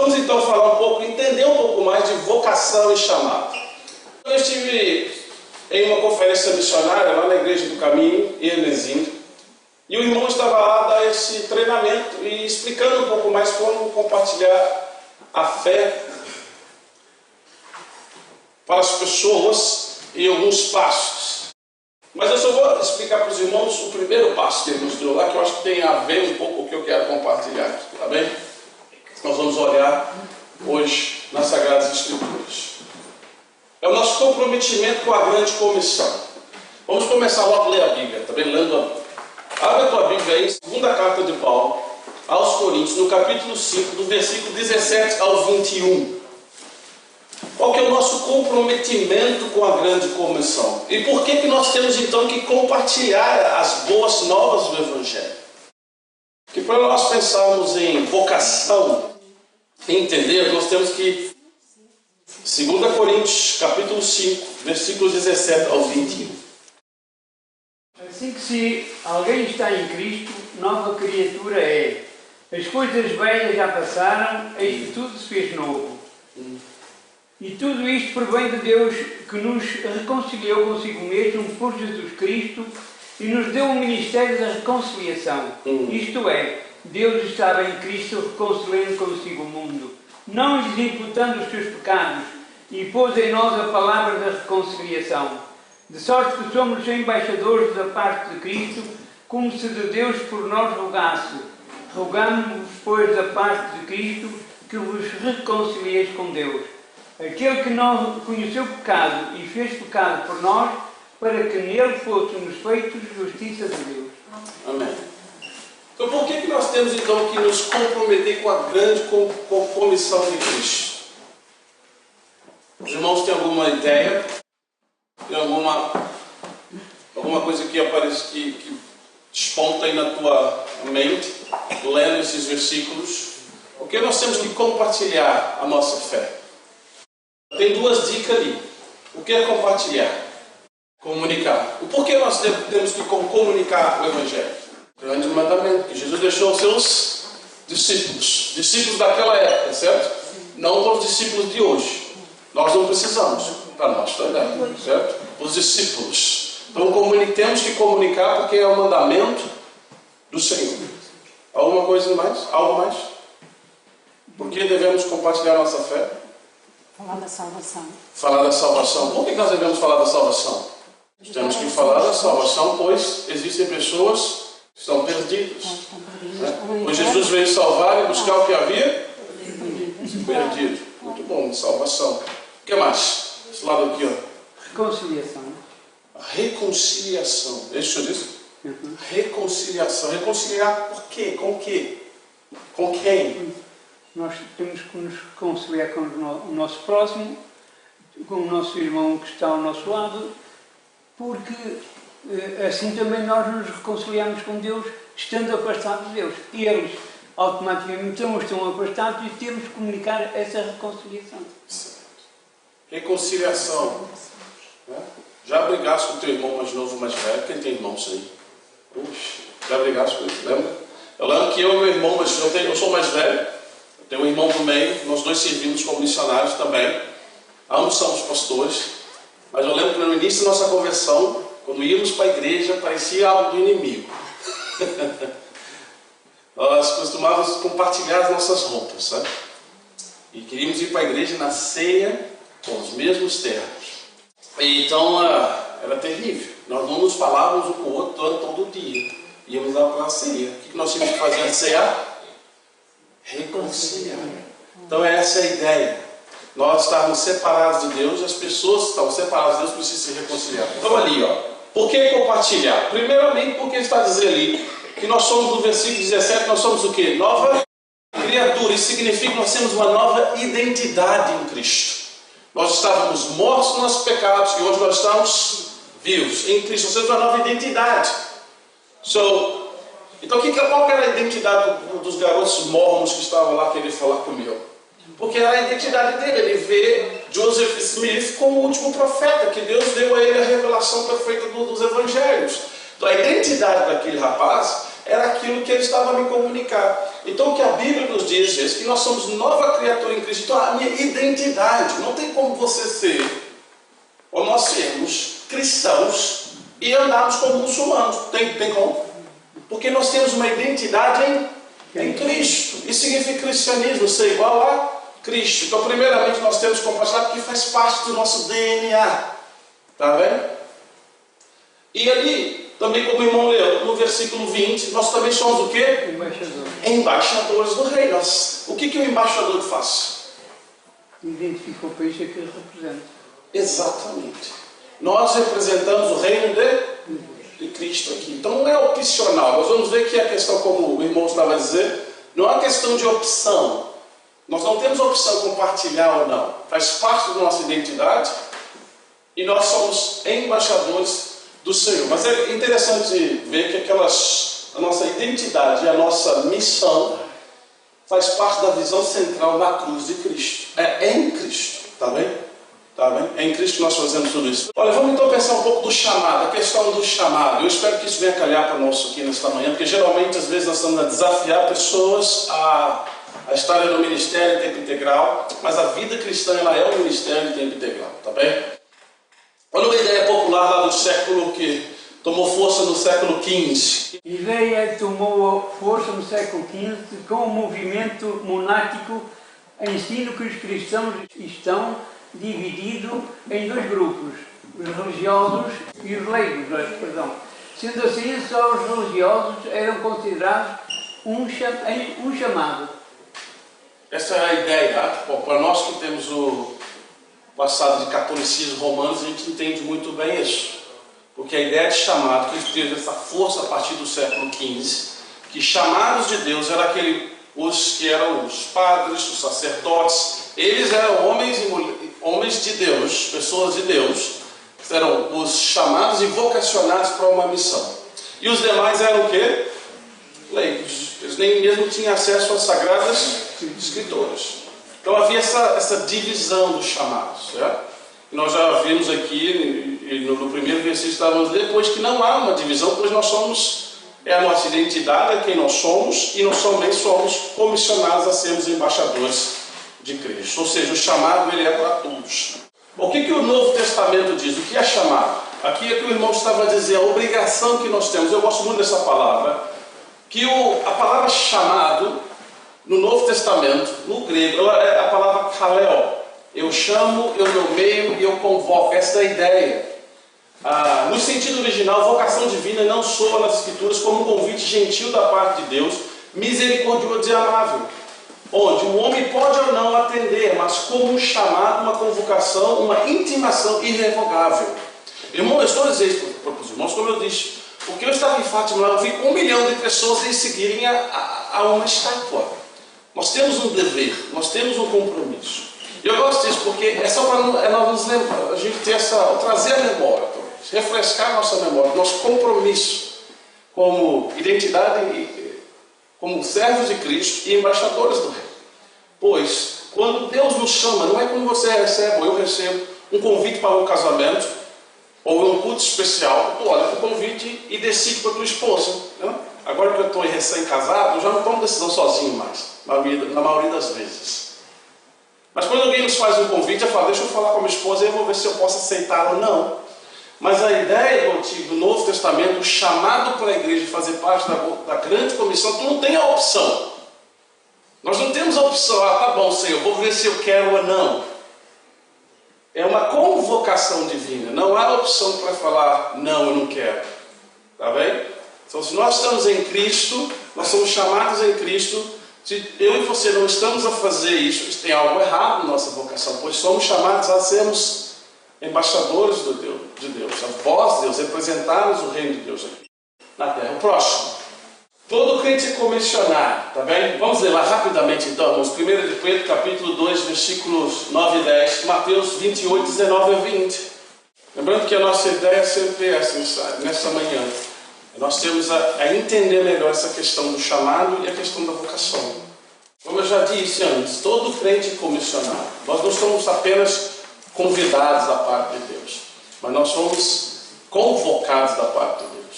vamos então falar um pouco, entender um pouco mais de vocação e chamado. Eu estive em uma conferência missionária lá na Igreja do Caminho, em Enesim, e o irmão estava lá dar esse treinamento e explicando um pouco mais como compartilhar a fé para as pessoas em alguns passos. Mas eu só vou explicar para os irmãos o primeiro passo que ele nos deu lá, que eu acho que tem a ver um pouco com o que eu quero compartilhar aqui, tá bem? Nós vamos olhar hoje nas Sagradas Escrituras. É o nosso comprometimento com a grande comissão. Vamos começar logo a ler a Bíblia, tá bem? Lendo a Bíblia. Abre a tua Bíblia aí, segunda carta de Paulo aos Coríntios, no capítulo 5, do versículo 17 ao 21. Qual que é o nosso comprometimento com a grande comissão? E por que nós temos então que compartilhar as boas novas do Evangelho? Que para nós pensarmos em vocação, entender, nós temos que 2 Coríntios, capítulo 5, versículos 17 ao 21. Assim que se alguém está em Cristo, nova criatura é. As coisas velhas já passaram, eis que tudo se fez novo. E tudo isto provém de Deus, que nos reconciliou consigo mesmo por Jesus Cristo e nos deu o ministério da reconciliação. Isto é, Deus estava em Cristo reconciliando consigo o mundo, não lhes imputando os seus pecados, e pôs em nós a palavra da reconciliação. De sorte que somos embaixadores da parte de Cristo, como se de Deus por nós rogasse. Rogamos-vos, pois, da parte de Cristo, que vos reconcilieis com Deus. Aquele que não conheceu pecado e fez pecado por nós, para que nele fôssemos feitos justiça de Deus. Amém. Então por que nós temos então que nos comprometer com a grande comissão de Cristo? Os irmãos têm alguma ideia? Tem alguma coisa que aparece, que desponta aí na tua mente, lendo esses versículos? Porque nós temos que compartilhar a nossa fé. Tem duas dicas ali. O que é compartilhar? Comunicar. O porquê nós temos que comunicar o Evangelho? Grande mandamento que Jesus deixou aos seus discípulos daquela época, certo? Não para os discípulos de hoje. Nós não precisamos, para nós também, certo? Os discípulos. Então temos que comunicar porque é o mandamento do Senhor. Alguma coisa mais? Algo mais? Por que devemos compartilhar a nossa fé? Falar da salvação. Falar da salvação. Por que nós devemos falar da salvação? Temos que falar da salvação, pois existem pessoas que estão perdidas. Pois Jesus veio salvar e buscar o que havia perdido. Muito bom, salvação. O que mais? Esse lado aqui, ó. Reconciliação. A reconciliação. É isso que eu disse? Reconciliação. Reconciliar por quê? Com o quê? Com quem? Nós temos que nos reconciliar com o nosso próximo, com o nosso irmão que está ao nosso lado, porque assim também nós nos reconciliamos com Deus, estando afastados de Deus. E eles automaticamente estão afastados e temos que comunicar essa reconciliação. Reconciliação. Já brigaste com o teu irmão mais novo, mais velho? Quem tem irmãos aí? Puxa, já brigaste com ele, lembra? Eu lembro que eu e meu irmão, eu sou mais velho, eu tenho um irmão do meio, nós dois servimos como missionários também. Ambos somos pastores. Mas eu lembro que no início da nossa conversão, quando íamos para a igreja, parecia algo do inimigo. Nós costumávamos compartilhar as nossas roupas, sabe? E queríamos ir para a igreja na ceia com os mesmos termos. E então era terrível. Nós não nos falávamos um com o outro todo dia. Íamos lá para a ceia. O que nós tínhamos que fazer antes de cear? Reconciliar. Então essa é a ideia. Nós estávamos separados de Deus, as pessoas que estavam separadas de Deus precisam se reconciliar. Então ali, ó. Por que compartilhar? Primeiramente porque está dizendo ali que nós somos, no versículo 17, nós somos o quê? Nova criatura. Isso significa que nós temos uma nova identidade em Cristo. Nós estávamos mortos nos nossos pecados e hoje nós estamos vivos. Em Cristo nós temos uma nova identidade. Então qual era a identidade dos garotos mormons que estavam lá querendo falar comigo? Porque era a identidade dele. Ele vê Joseph Smith como o último profeta, que Deus deu a ele a revelação perfeita dos evangelhos. Então a identidade daquele rapaz era aquilo que ele estava a me comunicar. Então o que a Bíblia nos diz é que nós somos nova criatura em Cristo. Então a minha identidade, não tem como você ser, ou nós sermos cristãos e andarmos como muçulmanos. Tem como? Porque nós temos uma identidade em Cristo. Isso significa cristianismo, ser igual a Cristo. Então primeiramente nós temos que compartilhar que faz parte do nosso DNA. Está vendo? E ali, também como o irmão leu, no versículo 20, nós também somos o quê? Embaixador. Embaixadores do rei. O que o embaixador faz? Identifica o país que ele representa. Exatamente. Nós representamos o reino de Cristo aqui. Então não é opcional. Nós vamos ver que a questão, como o irmão estava a dizer, não é uma questão de opção. Nós não temos opção de compartilhar ou não. Faz parte da nossa identidade e nós somos embaixadores do Senhor. Mas é interessante ver que a nossa identidade e a nossa missão faz parte da visão central da cruz de Cristo. É em Cristo, tá bem? Tá bem? É em Cristo que nós fazemos tudo isso. Olha, vamos então pensar um pouco do chamado, a questão do chamado. Eu espero que isso venha calhar para nós aqui nesta manhã, porque geralmente, às vezes, nós estamos a desafiar pessoas a estarem no ministério de tempo integral, mas a vida cristã ela é um ministério de tempo integral, tá bem? Olha uma ideia popular lá do século que tomou força no século XV. A ideia tomou força no século XV com o movimento monástico, ensino que os cristãos estão divididos em dois grupos, os religiosos e os leigos. Perdão. Sendo assim, só os religiosos eram considerados um chamado. Essa é a ideia. Para nós que temos o passado de catolicismo romano, a gente entende muito bem isso. Porque a ideia de chamado, que teve essa força a partir do século XV, que chamados de Deus eram os que eram os padres, os sacerdotes, eles eram homens de Deus, pessoas de Deus, eram os chamados e vocacionados para uma missão. E os demais eram o quê? Leigos. Eles nem mesmo tinham acesso às sagradas escrituras. Então havia essa divisão dos chamados. Certo? Nós já vimos aqui, no primeiro versículo estávamos depois que não há uma divisão, pois nós somos, é a nossa identidade, é quem nós somos, e nós também somos comissionados a sermos embaixadores de Cristo. Ou seja, o chamado ele é para todos. O que o Novo Testamento diz? O que é chamado? Aqui é que o irmão estava a dizer, a obrigação que nós temos. Eu gosto muito dessa palavra, que a palavra chamado, no Novo Testamento, no grego, é a palavra kaleo. Eu chamo, eu nomeio e eu convoco. Essa é a ideia. No sentido original, vocação divina não soa nas Escrituras como um convite gentil da parte de Deus, misericordioso e amável, onde o homem pode ou não atender, mas como um chamado, uma convocação, uma intimação irrevogável. Irmão, eu estou dizendo isso para os irmãos, como eu disse, porque eu estava em Fátima, eu vi 1 milhão de pessoas em seguirem a uma estátua. Nós temos um dever, nós temos um compromisso. E eu gosto disso porque é só para nós nos lembrar, a gente ter trazer a memória, refrescar a nossa memória, nosso compromisso como identidade, como servos de Cristo e embaixadores do Rei. Pois, quando Deus nos chama, não é quando você recebe, ou eu recebo, um convite para um casamento, ou um culto especial, tu olha para o convite e decide para a tua esposa. Né? Agora que eu estou recém-casado, eu já não tomo decisão sozinho mais, na maioria das vezes. Mas quando alguém nos faz um convite, eu falo, deixa eu falar com a minha esposa e eu vou ver se eu posso aceitar ou não. Mas a ideia do Novo Testamento, o chamado para a igreja de fazer parte da grande comissão, tu não tem a opção. Nós não temos a opção, tá bom, Senhor, vou ver se eu quero ou não. É uma convocação divina, não há opção para falar, não, eu não quero. Tá bem? Então, se nós estamos em Cristo, nós somos chamados em Cristo. Se eu e você não estamos a fazer isso, tem algo errado na nossa vocação, pois somos chamados a sermos embaixadores de Deus, a voz de Deus, representarmos o reino de Deus aqui na terra. O próximo. Todo crente é comissionado, tá bem? Vamos ler lá rapidamente então, irmãos. 1 de Pedro, capítulo 2, versículos 9 e 10, Mateus 28, 19 a 20. Lembrando que a nossa ideia é sempre essa, nessa manhã. Nós temos a entender melhor essa questão do chamado e a questão da vocação. Como eu já disse antes, todo crente é comissionado. Nós não somos apenas convidados da parte de Deus, mas nós somos convocados da parte de Deus.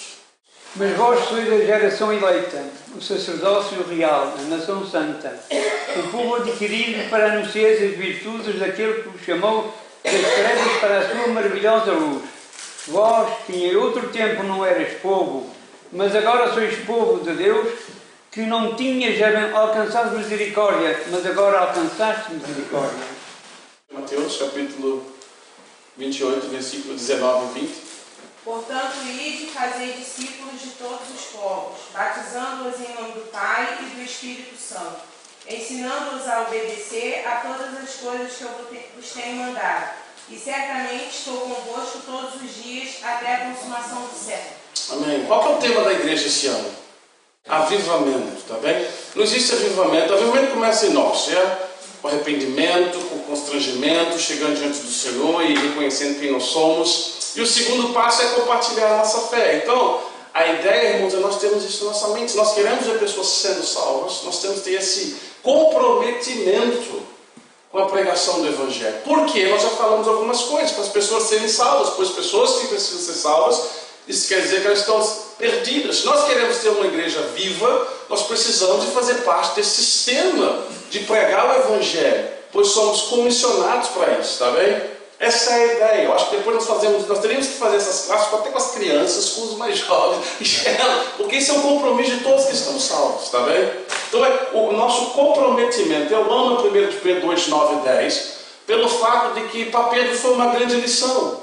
Mas vós sois a geração eleita, o sacerdócio real, a nação santa, o povo adquirido para anunciar as virtudes daquele que vos chamou das trevas para a sua maravilhosa luz. Vós, que em outro tempo não eras povo, mas agora sois povo de Deus, que não tinhas alcançado misericórdia, mas agora alcançaste misericórdia. Mateus, capítulo 28, versículo 19 e 20. Portanto, ide e fazei discípulos de todos os povos, batizando-os em nome do Pai e do Espírito Santo, ensinando-os a obedecer a todas as coisas que eu vos tenho mandado. E certamente estou convosco todos os dias até a consumação do século. Amém. Qual que é o tema da igreja esse ano? Avivamento, tá bem? Não existe avivamento. Avivamento começa em nós, certo? Com arrependimento, com constrangimento, chegando diante do Senhor e reconhecendo quem nós somos. E o segundo passo é compartilhar a nossa fé. Então, a ideia, irmãos, é nós termos isso na nossa mente. Se nós queremos ver pessoas sendo salvas, nós temos que ter esse comprometimento com a pregação do Evangelho. Por quê? Nós já falamos algumas coisas para as pessoas serem salvas, pois pessoas que precisam ser salvas, isso quer dizer que elas estão perdidas. Se nós queremos ter uma igreja viva, nós precisamos de fazer parte desse sistema de pregar o Evangelho, pois somos comissionados para isso, está bem? Essa é a ideia. Eu acho que depois nós teríamos que fazer essas classes até com as crianças, com os mais jovens, porque isso é um compromisso de todos que estão salvos, está bem? Então é o nosso comprometimento. Eu amo 1 de Pedro 2, 9 e 10, pelo fato de que para Pedro foi uma grande lição.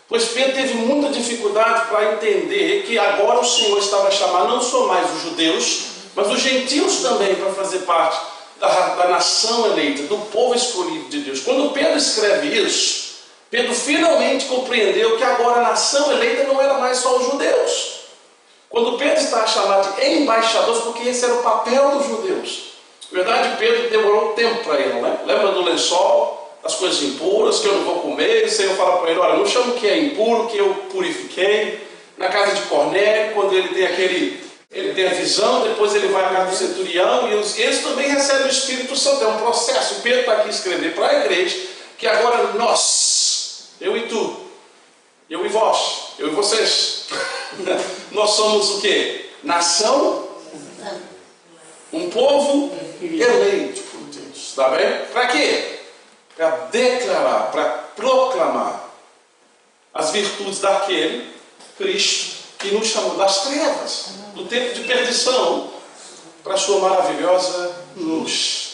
Pois Pedro teve muita dificuldade para entender que agora o Senhor estava a chamar não só mais os judeus, mas os gentios também para fazer parte da nação eleita, do povo escolhido de Deus. Quando Pedro escreve isso, Pedro finalmente compreendeu que agora a nação eleita não era mais só os judeus. Quando Pedro está chamado de embaixadores, porque esse era o papel dos judeus. Na verdade, Pedro demorou tempo para ele, né? Lembra do lençol, das coisas impuras, que eu não vou comer, e o Senhor fala para ele, olha, não chama o que é impuro, que eu purifiquei. Na casa de Cornélio, quando ele tem a visão, depois ele vai à casa do centurião, e eles também recebem o Espírito Santo. É um processo. Pedro está aqui escrever para a igreja, que agora nós, eu e tu, eu e vós, eu e vocês, nós somos o quê? Nação, um povo eleito por Deus, está bem? Para quê? Para declarar, para proclamar as virtudes daquele Cristo que nos chamou das trevas, do tempo de perdição, para a sua maravilhosa luz.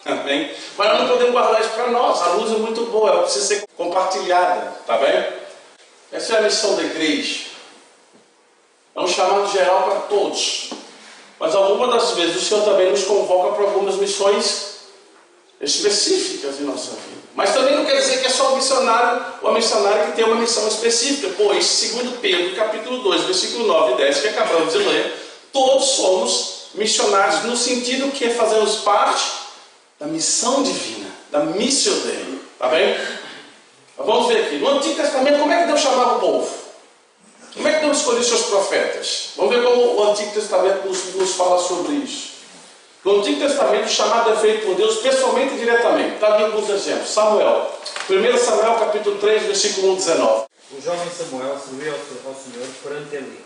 Amém? Mas nós não podemos guardar isso para nós. A luz é muito boa, ela precisa ser compartilhada, tá bem? Essa é a missão da igreja. É um chamado geral para todos. Mas algumas das vezes o Senhor também nos convoca para algumas missões específicas em nossa vida. Mas também não quer dizer que é só o missionário ou a missionária que tem uma missão específica, pois, segundo Pedro, capítulo 2, versículo 9 e 10, que acabamos de ler, todos somos missionários no sentido que fazemos parte da missão divina, da missio Dei, tá bem? Mas vamos ver aqui, no Antigo Testamento, como é que Deus chamava o povo? Como é que Deus escolheu seus profetas? Vamos ver como o Antigo Testamento nos fala sobre isso. No Antigo Testamento, o chamado é feito por Deus pessoalmente e diretamente. Está aqui alguns exemplos. Samuel, 1 Samuel capítulo 3, versículo 1, 19. O jovem Samuel serviu ao Senhor perante Eli.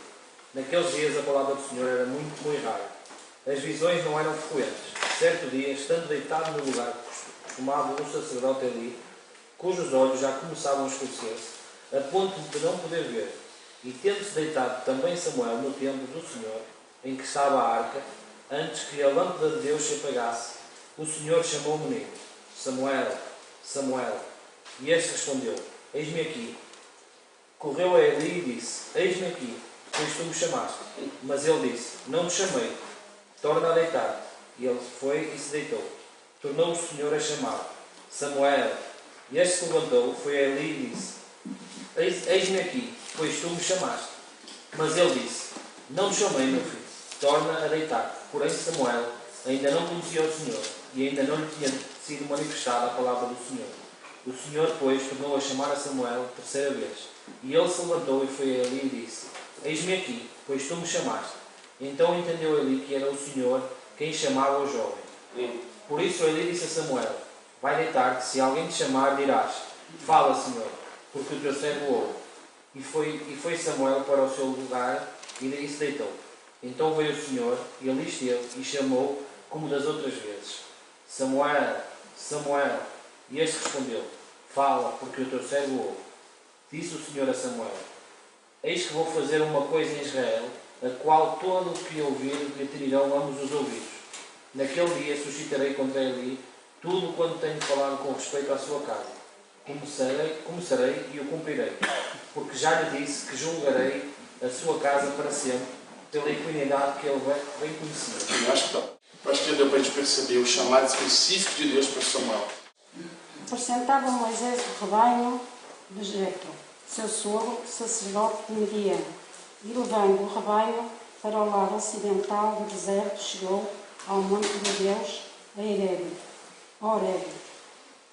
Naqueles dias a palavra do Senhor era muito rara. As visões não eram frequentes. Certo dia, estando deitado no lugar costumado do sacerdote Eli, cujos olhos já começavam a escurecer-se, a ponto de não poder ver, e tendo-se deitado também Samuel no templo do Senhor, em que estava a arca, antes que a lâmpada de Deus se apagasse, o Senhor chamou o menino: Samuel, Samuel. E este respondeu: Eis-me aqui. Correu a Eli e disse: Eis-me aqui, pois tu me chamaste. Mas ele disse: Não te chamei, torna a deitar. E ele foi e se deitou. Tornou o Senhor a chamar: Samuel. E este se levantou, foi a Eli e disse: Eis-me aqui, pois tu me chamaste. Mas ele disse: Não te chamei, meu filho, torna a deitar. Porém Samuel ainda não conhecia o Senhor, e ainda não lhe tinha sido manifestada a palavra do Senhor. O Senhor, pois, tornou a chamar a Samuel terceira vez. E ele se levantou e foi a Eli e disse: Eis-me aqui, pois tu me chamaste. Então entendeu Eli que era o Senhor quem chamava o jovem. Por isso Eli disse a Samuel: Vai deitar-te, se alguém te chamar, dirás: Fala, Senhor, porque o teu servo ouve. E foi Samuel para o seu lugar e daí se deitou. Então veio o Senhor, e ali esteve, e chamou, como das outras vezes: Samuel, Samuel. E este respondeu: Fala, porque o teu servo ouve. Disse o Senhor a Samuel: Eis que vou fazer uma coisa em Israel, a qual todo o que ouvir lhe tirirão ambos os ouvidos. Naquele dia suscitarei contra ele tudo quanto tenho falado com respeito à sua casa. Começarei e o cumprirei, porque já lhe disse que julgarei a sua casa para sempre, pela equidade que ele bem conhecia. Eu acho que deu para a gente perceber o chamado específico de Deus para Samuel. Apresentava Moisés o rebanho de Jetro, seu sogro, sacerdote de Midian, e levando o rebanho para o lado ocidental do deserto, chegou ao monte de Deus, a Horebe.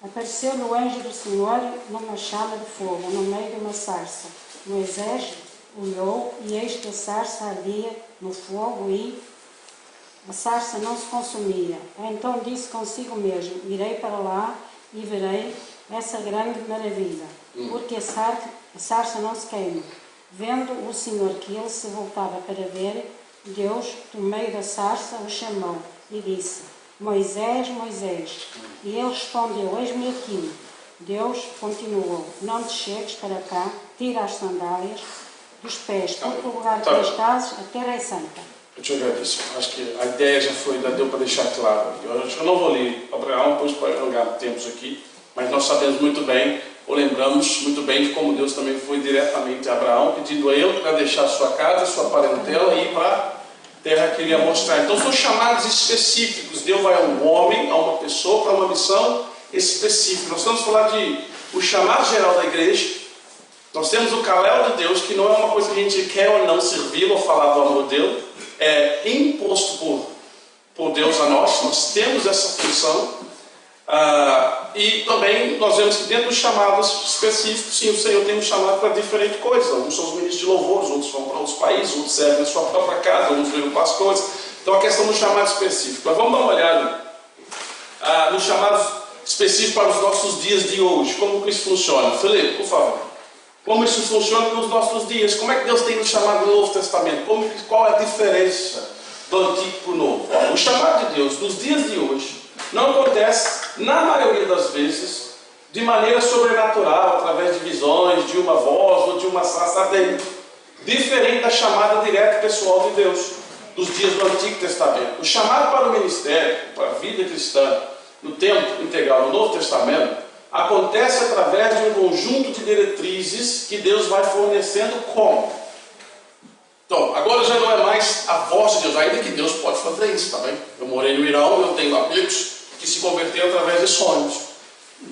Apareceu-lhe o anjo do Senhor numa chama de fogo, no meio de uma sarça. Moisés olhou, e eis que a sarça ardia no fogo, e a sarça não se consumia. Então disse consigo mesmo: Irei para lá e verei essa grande maravilha, porque a sarça não se queima. Vendo o Senhor que ele se voltava para ver, Deus, do meio da sarça, o chamou e disse: Moisés, Moisés. E ele respondeu: Eis-me aqui. Deus continuou: Não te chegues para cá, tira as sandálias dos pés, porque o lugar que estás, a terra é santa. Eu te agradeço. Acho que a ideia já deu para deixar claro. Eu não vou ler Abraão, pois para prolongar tempos aqui, mas nós sabemos muito bem, ou lembramos muito bem de como Deus também foi diretamente a Abraão, pedindo a ele para deixar sua casa, sua parentela e ir para a terra que ele ia mostrar. Então são chamados específicos. Deus vai a um homem, a uma pessoa, para uma missão específica. Nós estamos falando de o chamado geral da igreja. Nós temos o Kalel de Deus, que não é uma coisa que a gente quer ou não servir ou falar do amor dele, é imposto por Deus a nós. Nós temos essa função. E também nós vemos que dentro dos chamados específicos, sim, o Senhor tem um chamado para diferentes coisas. Alguns são os ministros de louvores, outros vão para outros países, outros servem na sua própria casa, outros viram pastores. Então a questão do chamado específico. Mas vamos dar uma olhada no chamado específico para os nossos dias de hoje. Como que isso funciona? Felipe, por favor. Como isso funciona nos nossos dias? Como é que Deus tem nos chamado no Novo Testamento? Qual é a diferença do Antigo para o Novo? O chamado de Deus nos dias de hoje não acontece, na maioria das vezes, de maneira sobrenatural, através de visões, de uma voz ou de uma sarça ardente. Diferente da chamada direta pessoal de Deus dos dias do Antigo Testamento. O chamado para o ministério, para a vida cristã, no tempo integral do Novo Testamento, acontece através de um conjunto de diretrizes que Deus vai fornecendo como? Então, agora já não é mais a voz de Deus, ainda que Deus pode fazer isso, tá bem? Eu morei no Irão, eu tenho amigos que se converteram através de sonhos,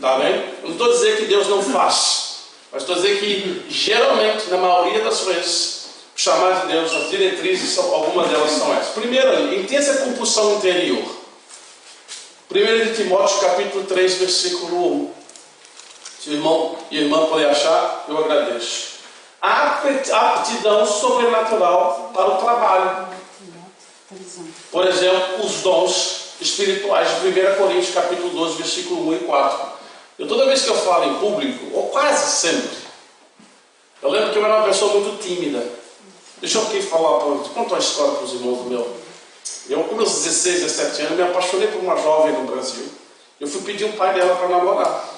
tá bem? Eu não estou dizendo que Deus não faz, mas estou dizendo que geralmente, na maioria das vezes, o chamado de Deus, as diretrizes, algumas delas são essas. Primeiro, intensa compulsão interior. 1 de Timóteo, capítulo 3, versículo 1. Se o irmão e a irmã puderem achar, eu agradeço. A aptidão sobrenatural para o trabalho. Por exemplo, os dons espirituais de 1 Coríntios, capítulo 12, versículo 1 e 4. Toda vez que eu falo em público, ou quase sempre, eu lembro que eu era uma pessoa muito tímida. Deixa eu aqui contar uma história para os irmãos do meu. Eu, com meus 16, 17 anos, me apaixonei por uma jovem no Brasil. Eu fui pedir o pai dela para namorar.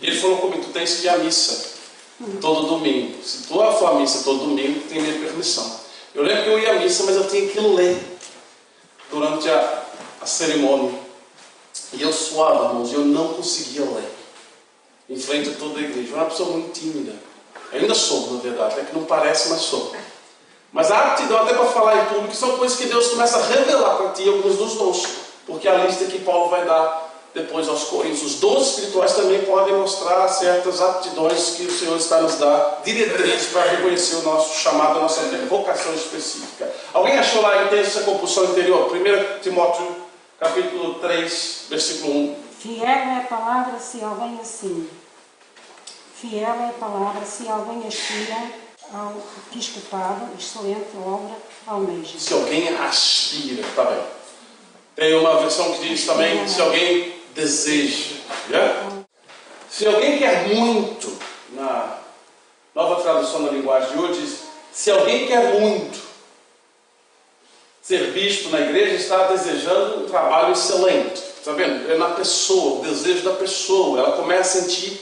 E ele falou comigo: tu tens que ir à missa todo domingo. Se tu for à missa todo domingo, tem minha permissão. Eu lembro que eu ia à missa, mas eu tinha que ler durante a cerimônia. E eu suava, irmãos, e eu não conseguia ler em frente a toda a igreja. Eu era uma pessoa muito tímida. Eu ainda sou, na verdade, é que não parece, mas sou. Mas a aptidão até para falar em público são coisas que Deus começa a revelar para ti alguns dos dons. Porque a lista que Paulo vai dar depois aos Coríntios, os dons espirituais também podem mostrar certas aptidões que o Senhor está nos dando, diretrizes para reconhecer o nosso chamado, a nossa vocação específica. Alguém achou lá em texto essa compulsão interior? 1 Timóteo, capítulo 3, versículo 1. Fiel é a palavra se alguém assim. Fiel é a palavra se alguém aspira ao episcopado, excelente obra almeja. Se alguém aspira, está bem. Tem uma versão que diz também, se alguém deseja. Yeah? Se alguém quer muito, na nova tradução da linguagem de hoje, diz, Se alguém quer muito ser visto na igreja, está desejando um trabalho excelente. Está vendo? É na pessoa, o desejo da pessoa. Ela começa a sentir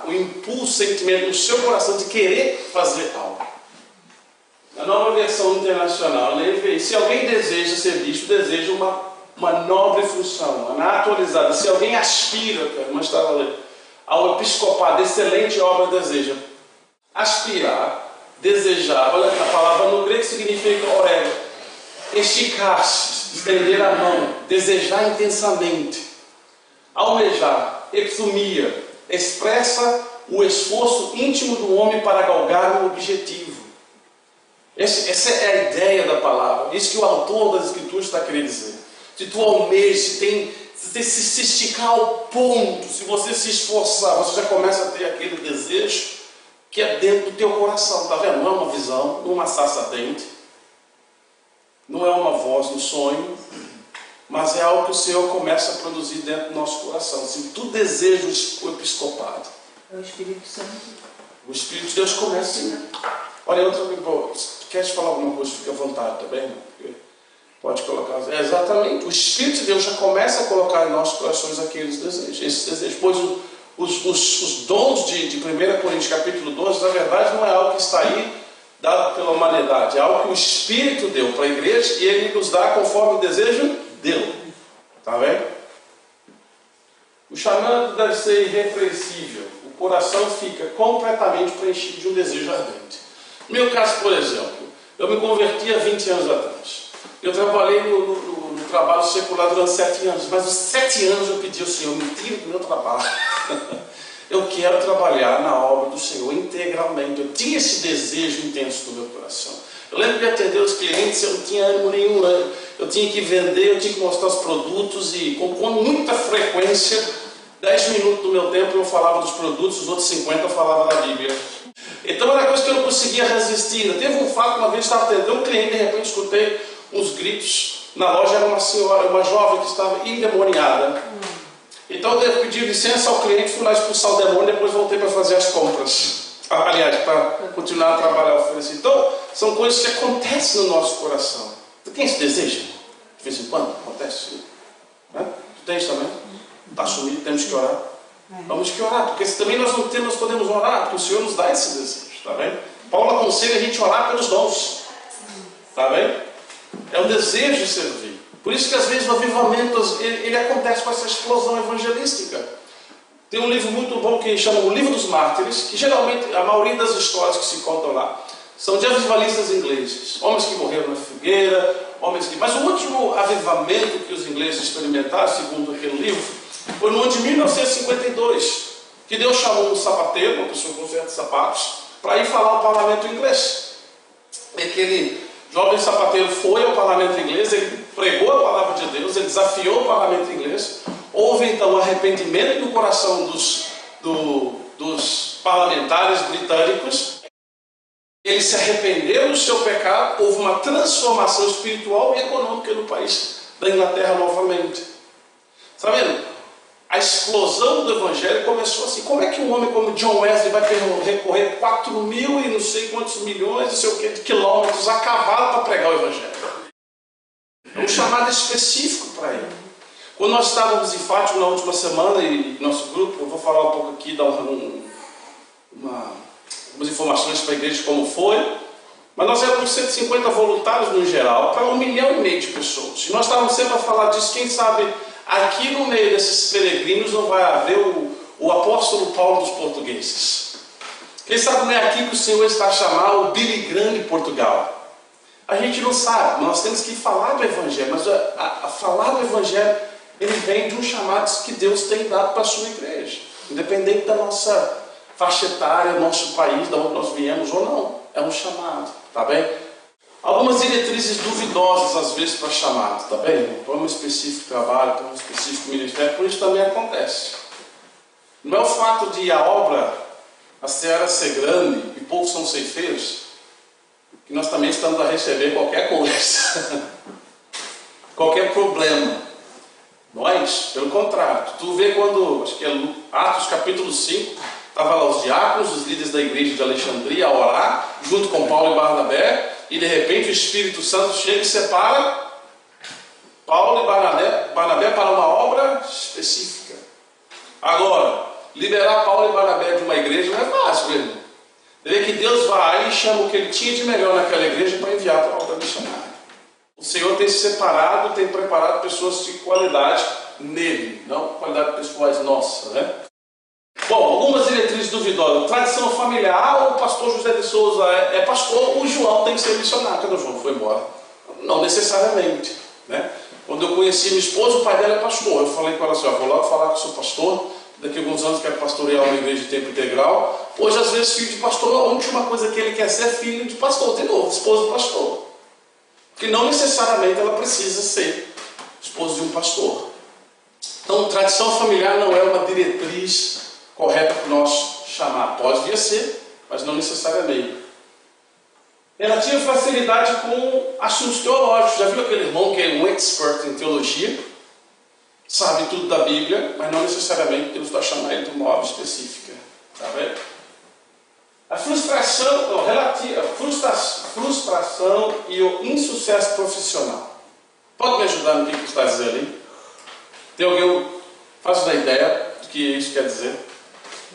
o impulso, o sentimento no seu coração de querer fazer algo. A nova versão internacional, né? Se alguém deseja ser visto, deseja uma nobre função, uma atualizada. Se alguém aspira, mas estava ali, ao episcopado, excelente obra deseja. Aspirar, desejar, olha a palavra no grego significa orego, esticar-se, estender a mão, desejar intensamente, almejar, epithumia, expressa o esforço íntimo do homem para galgar um objetivo. Essa é a ideia da palavra, isso que o autor das Escrituras está querendo dizer. Se tu almejas, se esticar ao ponto, se você se esforçar, você já começa a ter aquele desejo que é dentro do teu coração, está vendo? Não é uma visão, não é uma sarça ardente, não é uma voz no sonho, mas é algo que o Senhor começa a produzir dentro do nosso coração. Se tu desejas o episcopado, É o Espírito Santo. o Espírito de Deus começa assim. Olha, outra coisa, queres falar alguma coisa? Fica à vontade, tá bem? Pode colocar. É exatamente, o Espírito de Deus já começa a colocar em nossos corações aqueles desejos, esses desejos, pois os dons de 1 Coríntios capítulo 12, na verdade, não é algo que está aí dado pela humanidade, é algo que o Espírito deu para a igreja e Ele nos dá conforme o desejo dele. Está vendo? O chamado deve ser irrepreensível, o coração fica completamente preenchido de um desejo ardente. No meu caso, por exemplo, eu me converti há 20 anos atrás. Eu trabalhei no trabalho secular durante 7 anos, mas os 7 anos eu pedi ao Senhor, me tira do meu trabalho. Eu quero trabalhar na obra do Senhor integralmente. Eu tinha esse desejo intenso no meu coração. Eu lembro de atender os clientes, eu não tinha ânimo nenhum, né? Eu tinha que vender, eu tinha que mostrar os produtos e com muita frequência, 10 minutos do meu tempo eu falava dos produtos, os outros 50 eu falava da Bíblia. Então era coisa que eu não conseguia resistir. Teve um fato, uma vez eu estava atendendo um cliente, de repente escutei uns gritos. Na loja era uma senhora, uma jovem que estava endemoniada. Então eu pedi licença ao cliente, fui lá expulsar o demônio, depois voltei para fazer as compras. Aliás, para continuar a trabalhar oferecer. Então, são coisas que acontecem no nosso coração. Tu tem esse desejo? De vez em quando acontece. Né? Tu tens também? Está sumido, temos que orar. Vamos que orar, porque se também nós não temos, nós podemos orar, porque o Senhor nos dá esse desejo. Está bem? Paulo aconselha a gente orar pelos dons. Está bem? É um desejo de servir. Por isso que às vezes o avivamento ele acontece com essa explosão evangelística. Tem um livro muito bom que chama O Livro dos Mártires, que geralmente a maioria das histórias que se contam lá são de avivalistas ingleses. Homens que morreram na fogueira, mas o último avivamento que os ingleses experimentaram, segundo aquele livro, foi no ano de 1952, que Deus chamou um sapateiro, uma pessoa com certos sapatos, para ir falar ao parlamento inglês. E aquele jovem sapateiro foi ao parlamento inglês, ele pregou a palavra de Deus, ele desafiou o parlamento inglês. Houve então um arrependimento no coração dos parlamentares britânicos. Eles se arrependeram do seu pecado, houve uma transformação espiritual e econômica no país da Inglaterra novamente. Está vendo? A explosão do evangelho começou assim. Como é que um homem como John Wesley vai recorrer 4 mil e não sei quantos milhões, não sei o que, de quilômetros a cavalo para pregar o evangelho? É um chamado específico para ele. Quando nós estávamos em Fátima na última semana, e nosso grupo, eu vou falar um pouco aqui, dar algumas informações para a igreja de como foi, mas nós éramos 150 voluntários no geral, para 1,5 milhão de pessoas. E nós estávamos sempre a falar disso, quem sabe aqui no meio desses peregrinos não vai haver o apóstolo Paulo dos portugueses. Quem sabe não é aqui que o Senhor está a chamar o Billy Graham de Portugal. A gente não sabe, nós temos que falar do Evangelho, mas a falar do Evangelho, ele vem de um chamado que Deus tem dado para a sua igreja, independente da nossa faixa etária, nosso país, de onde nós viemos ou não, é um chamado, tá bem? Algumas diretrizes duvidosas às vezes para chamado, tá bem? Para um específico trabalho, para um específico ministério, por isso também acontece. Não é o fato de a obra, a seara ser grande e poucos são ceifeiros, que nós também estamos a receber qualquer coisa, qualquer problema. Nós, pelo contrário, tu vê quando, acho que é Atos capítulo 5, Estavam lá os diáconos, os líderes da igreja de Alexandria a orar, junto com Paulo e Barnabé, e de repente o Espírito Santo chega e separa Paulo e Barnabé para uma obra específica. Agora, liberar Paulo e Barnabé de uma igreja não é fácil, mesmo. Vê que Deus vai e chama o que ele tinha de melhor naquela igreja para enviar para a obra missionária. O Senhor tem separado, tem preparado pessoas de qualidade nele, não qualidade pessoais nossa, né? Bom, algumas diretrizes duvidosas. Tradição familiar, o pastor José de Souza é pastor, o João tem que ser missionário. Quando o João foi embora? Não necessariamente, né? Quando eu conheci minha esposa, o pai dela é pastor. Eu falei com ela assim, vou lá falar com o seu pastor, daqui a alguns anos quero pastorear uma igreja de tempo integral. Hoje, às vezes, filho de pastor, a última coisa que ele quer ser é filho de pastor, de novo, esposo de pastor. Porque não necessariamente ela precisa ser esposa de um pastor. Então, tradição familiar não é uma diretriz correta para nós chamar. Pode ser, mas não necessariamente. Relativa facilidade com assuntos teológicos. Já viu aquele irmão que é um expert em teologia? Sabe tudo da Bíblia, mas não necessariamente Deus vai chamar ele de uma obra específica. Tá vendo? A frustração, frustração e o insucesso profissional. Pode me ajudar no que está dizendo aí? Tem alguém, faz uma ideia do que isso quer dizer?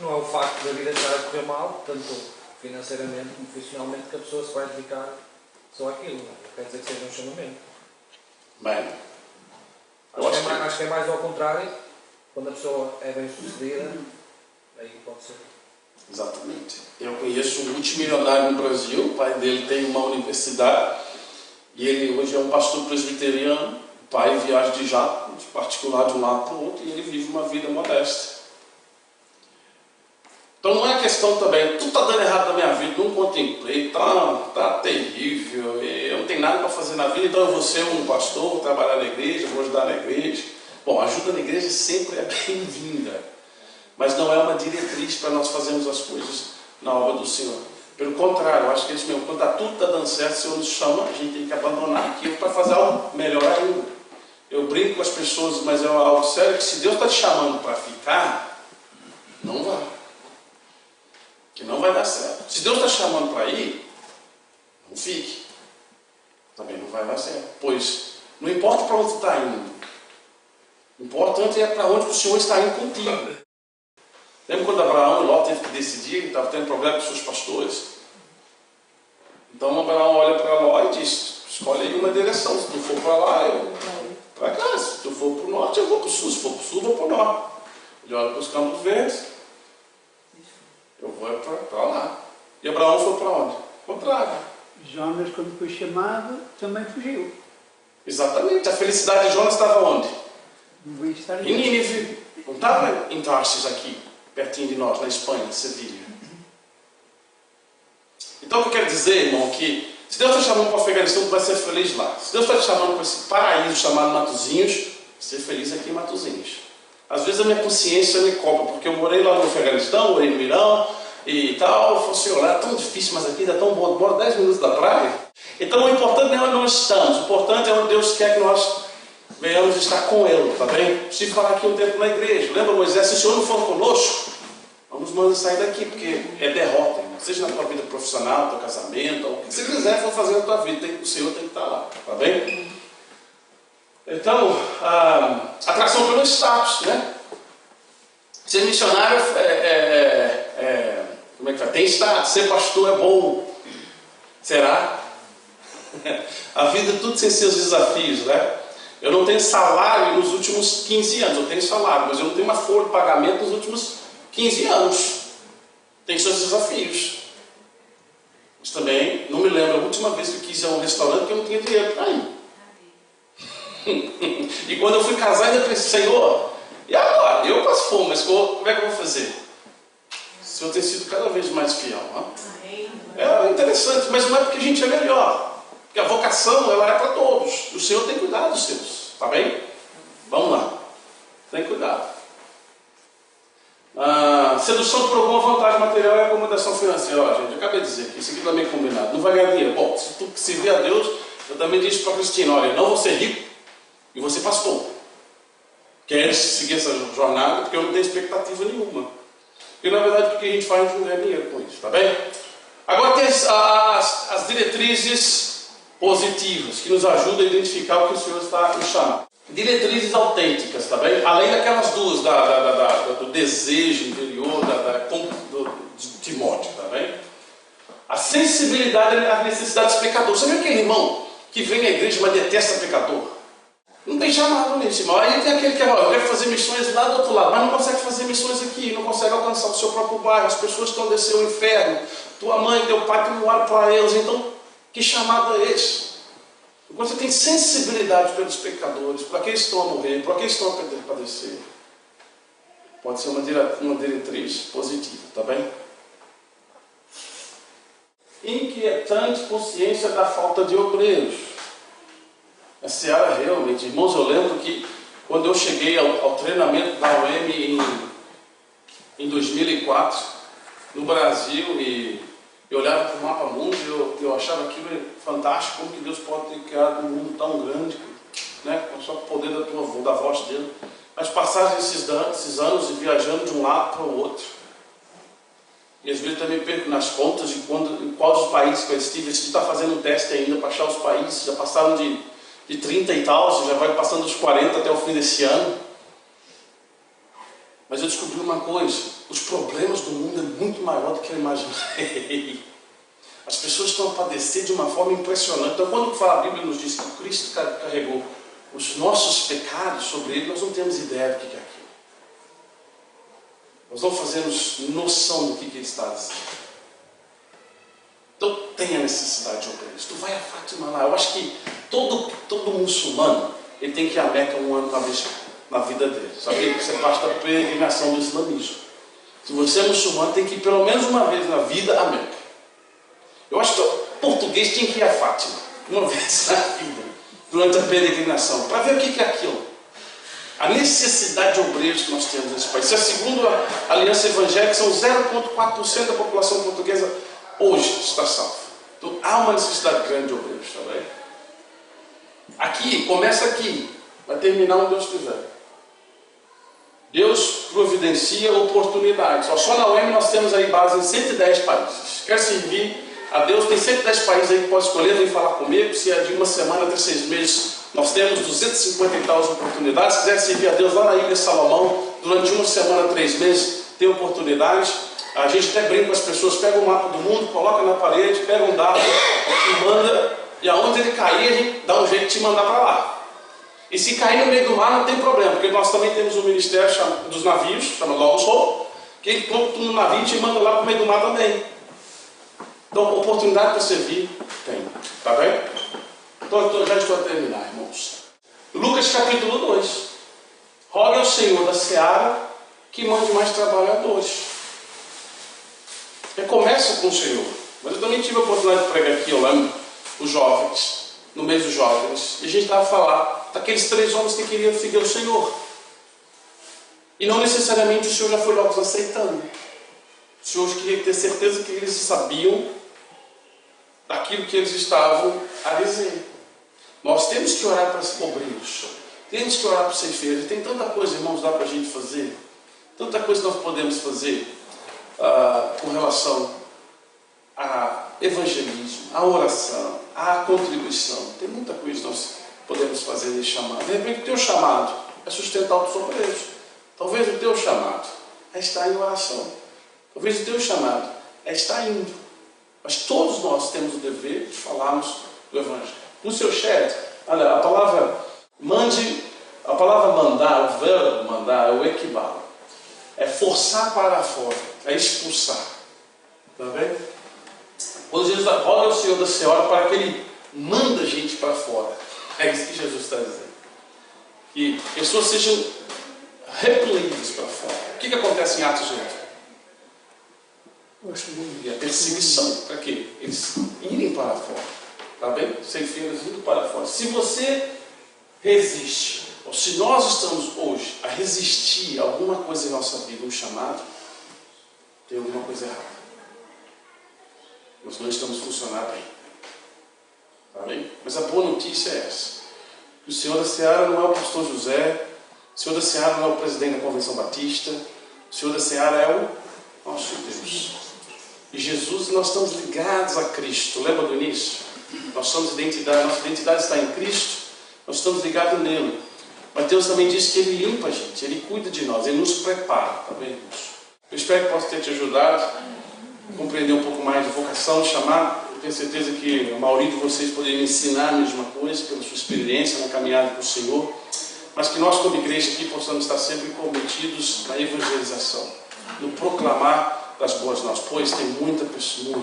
Não é o facto da vida estar a correr mal, tanto financeiramente como profissionalmente, que a pessoa se vai dedicar só àquilo. Não quer dizer que seja um chamamento. Bem, acho que é mais ao contrário. Quando a pessoa é bem sucedida, aí pode ser. Exatamente. Eu conheço um multimilionário no Brasil, o pai dele tem uma universidade e ele hoje é um pastor presbiteriano. O pai viaja de jato, de particular de um lado para o outro, e ele vive uma vida modesta. Então não é questão também, tudo está dando errado na minha vida, não contemplei, está terrível, eu não tenho nada para fazer na vida, então eu vou ser um pastor, vou trabalhar na igreja, vou ajudar na igreja. Bom, a ajuda na igreja sempre é bem-vinda, mas não é uma diretriz para nós fazermos as coisas na obra do Senhor. Pelo contrário, eu acho que é isso mesmo, quando tudo está dando certo, o Senhor nos chama, a gente tem que abandonar aquilo para fazer algo melhor ainda. Eu brinco com as pessoas, mas é algo sério, que se Deus está te chamando para ficar, não vá. Que não vai dar certo. Se Deus está chamando para ir, não fique. Também não vai dar certo. Pois não importa para onde está indo. O importante é para onde o Senhor está indo contigo. Lembra quando Abraão e Ló teve que decidir, ele estava tendo problema com seus pastores? Então Abraão olha para Ló e diz, escolhe aí uma direção. Se tu for para lá, eu vou para cá. Se tu for para o norte, eu vou para o sul. Se for para o sul, eu vou para o norte. Ele olha para os campos verdes. Eu vou para lá. E Abraão foi para onde? Contrário. Jonas, quando foi chamado, também fugiu. Exatamente. A felicidade de Jonas estava onde? Não veio estar Em Nínive. Não estava em Tarsis aqui, pertinho de nós, na Espanha, Sevilha. Então o que eu quero dizer, irmão, que se Deus está chamando para o Afeganistão, tu vai ser feliz lá. Se Deus está te chamando para esse paraíso chamado Matosinhos, ser feliz aqui em Matosinhos. Às vezes a minha consciência me cobra, porque eu morei lá no Afeganistão, morei no Irã e tal. Eu falei assim, olha, é tão difícil, mas aqui é tão bom, moro 10 minutos da praia. Então o importante não é onde nós estamos, o importante é onde Deus quer que nós venhamos estar com Ele, tá bem? Preciso falar aqui um tempo na igreja. Lembra, Moisés, se o Senhor não for conosco, vamos mandar sair daqui, porque é derrota, irmão. Seja na tua vida profissional, no teu casamento, ou o que você quiser for fazer na tua vida, o Senhor tem que estar lá, tá bem? Então, atração pelo status, né? Ser missionário como é que fala? Tem status, ser pastor é bom. Será? A vida tudo tem seus desafios, né? Eu não tenho salário nos últimos 15 anos, eu tenho salário, mas eu não tenho uma folha de pagamento nos últimos 15 anos. Tem seus desafios. Mas também, não me lembro a última vez que eu quis ir a um restaurante que eu não tinha dinheiro para ir. E quando eu fui casar, ainda pensei, Senhor, e agora? Eu passo fome, mas como é que eu vou fazer? O Senhor tem sido cada vez mais fiel. É interessante, mas não é porque a gente é melhor. Porque a vocação, ela é para todos. O Senhor tem cuidado dos seus. Tá bem? Vamos lá. Tem cuidado. Sedução por alguma vantagem material é acomodação financeira. Ó, gente, eu acabei de dizer que isso aqui também é combinado. Não vai ganhar dinheiro. Bom, se tu servir a Deus, eu também disse para a Cristina, olha, não vou ser rico e vou ser pastor. Queres seguir essa jornada? Porque eu não tenho expectativa nenhuma. Porque na verdade o que a gente faz não ganha dinheiro com isso, tá bem? Agora tem as diretrizes positivas, que nos ajudam a identificar o que o Senhor está nos chamando. Diretrizes autênticas, tá bem? Além daquelas duas, do desejo interior, de Timóteo, tá bem? A sensibilidade às necessidades do pecador. Você viu aquele irmão que vem à igreja, mas detesta pecador? Não tem chamado nisso, irmão. Aí tem aquele que eu quero fazer missões lá do outro lado, mas não consegue fazer missões aqui, não consegue alcançar o seu próprio bairro, as pessoas estão descendo ao inferno, tua mãe, teu pai, tu não olha para eles, então que chamado é esse? Quando você tem sensibilidade pelos pecadores, para aqueles que estão a morrer, para aqueles que estão a padecer, pode ser uma diretriz positiva, tá bem? Inquietante consciência da falta de obreiros. A seara realmente, irmãos, eu lembro que quando eu cheguei ao treinamento da UEM em 2004, no Brasil, e eu olhava para o mapa mundo e eu achava aquilo fantástico, como que Deus pode ter criado um mundo tão grande, né, com só o poder da voz dele. Mas passaram esses anos e viajando de um lado para o outro. E às vezes também perco nas contas de em quais os países que eu estive. A gente está fazendo um teste ainda para achar os países, já passaram de 30 e tal, já vai passando dos 40 até o fim desse ano. Mas eu descobri uma coisa: os problemas do mundo é muito maior do que eu imaginei. As pessoas estão a padecer de uma forma impressionante. Então, quando a Bíblia nos diz que Cristo carregou os nossos pecados sobre ele, nós não temos ideia do que é aquilo. Nós não fazemos noção do que ele está dizendo. Então, tem a necessidade de obreiros. Tu vai a Fátima lá. Eu acho que todo muçulmano ele tem que ir a Meca uma vez na vida dele. Sabe? Isso é parte da peregrinação do islamismo. Se você é muçulmano, tem que ir pelo menos uma vez na vida a Meca. Eu acho que o português tem que ir a Fátima uma vez na vida, durante a peregrinação, para ver o que é aquilo. A necessidade de obreiros que nós temos nesse país. Isso é segundo a Aliança Evangélica, são 0,4% da população portuguesa hoje está salva. Então há uma necessidade grande de obreiros, tá bem? Aqui, começa aqui, vai terminar onde Deus quiser. Deus providencia oportunidades. Só na UEM nós temos aí base em 110 países. Quer servir a Deus, tem 110 países aí que pode escolher, vem falar comigo. Se é de uma semana até 6 meses, nós temos 250 e tal oportunidades. Se quiser servir a Deus lá na Ilha Salomão, durante uma semana, 3 meses, tem oportunidades. A gente até brinca com as pessoas, pega o mapa do mundo, coloca na parede, pega um dado e manda, e aonde ele cair, a gente dá um jeito de te mandar para lá. E se cair no meio do mar, não tem problema, porque nós também temos um ministério dos navios, chama Logos Hope, que ele compra tudo no navio e te manda lá para o meio do mar também. Então, oportunidade para servir, tem. Tá bem? Então, já estou a terminar, irmãos. Lucas capítulo 2. Rogue ao Senhor da seara que mande mais trabalhadores. Começa com o Senhor. Mas eu também tive a oportunidade de pregar aqui, eu lembro, os jovens, no meio dos jovens, e a gente estava a falar daqueles 3 homens que queriam seguir o Senhor. E não necessariamente o Senhor já foi logo os aceitando. O Senhor queria ter certeza que eles sabiam daquilo que eles estavam a dizer. Nós temos que orar para os obreiros, temos que orar para os ceifeiros. Tem tanta coisa, irmãos, dá para a gente fazer, tanta coisa nós podemos fazer com relação a evangelismo, a oração, a contribuição. Tem muita coisa que nós podemos fazer nesse chamado. De repente o teu chamado é sustentar os obreiros. Talvez o teu chamado é estar em oração. Talvez o teu chamado é estar indo. Mas todos nós temos o dever de falarmos do Evangelho. No seu chat, olha, a palavra mandar, o verbo mandar, é o equibalo. É forçar para fora, é expulsar. Está vendo? Quando Jesus roga ao Senhor da Senhora para que Ele manda a gente para fora. É isso que Jesus está dizendo. Que pessoas sejam repelidas para fora. O que acontece em Atos 8? E a perseguição, para quê? Eles irem para fora. Está bem? Ceifeiros indo para fora. Se você resiste, ou se nós estamos hoje a resistir a alguma coisa em nossa vida, um chamado, tem alguma coisa errada. Nós não estamos funcionando bem. Está bem? Mas a boa notícia é essa. Que o Senhor da Seara não é o pastor José, o Senhor da Seara não é o presidente da Convenção Batista, o Senhor da Seara é o Nosso Deus. E Jesus, nós estamos ligados a Cristo. Lembra do início? Nós somos identidade, nossa identidade está em Cristo. Nós estamos ligados nele. Mas Deus também diz que Ele limpa a gente, Ele cuida de nós, Ele nos prepara, tá bem? Eu espero que possa ter te ajudado a compreender um pouco mais de vocação, de chamado. Eu tenho certeza que a maioria de vocês poderiam me ensinar a mesma coisa, pela sua experiência na caminhada com o Senhor. Mas que nós, como igreja aqui, possamos estar sempre comprometidos na evangelização, no proclamar das boas novas, pois tem muitos que precisam de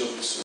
ouvir o Senhor.